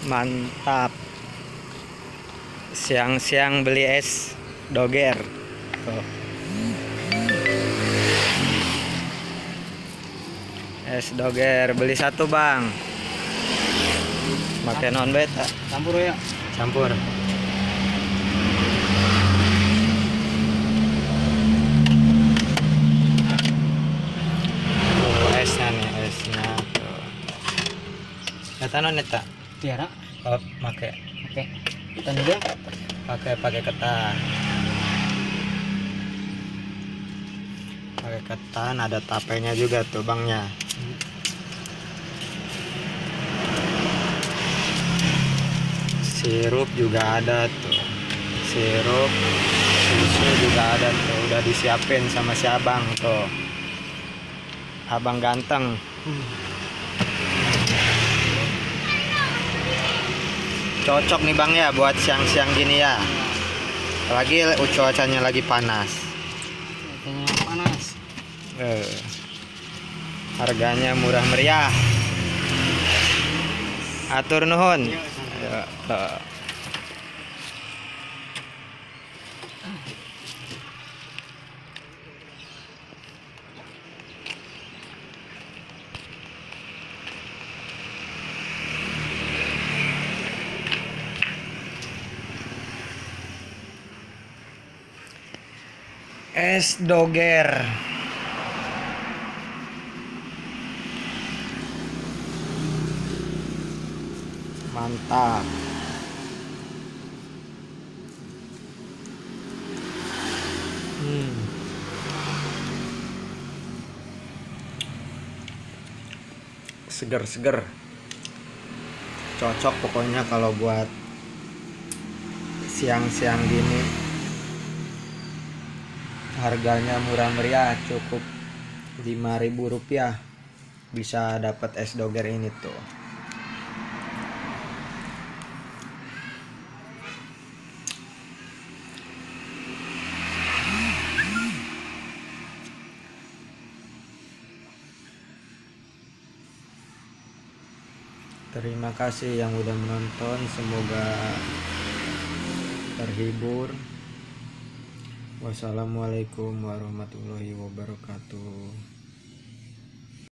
Mantap. Siang-siang beli es doger. Tuh. Es doger beli satu, Bang. Pakai non beta. Campur ya. Campur. Tuh esnya nih, esnya tuh. Eta non eta. Tiara. Oh, pakai Oke. Kita juga. pakai ketan. Pakai ketan, ada tapenya juga tuh, Bangnya. Sirup juga ada tuh. Sirup, susu juga ada tuh. Udah disiapin sama si abang tuh. Abang ganteng. Cocok nih, Bang, ya buat siang-siang gini ya. Apalagi cuacanya lagi panas. Cuacanya panas. Harganya murah meriah. Atur nuhun. Ayo, tuh. Es doger. Mantap. Seger-seger. Cocok pokoknya kalau buat siang-siang gini. Harganya murah meriah, cukup Rp5.000 bisa dapat es doger ini tuh. Terima kasih yang udah menonton, semoga terhibur. Wassalamualaikum warahmatullahi wabarakatuh.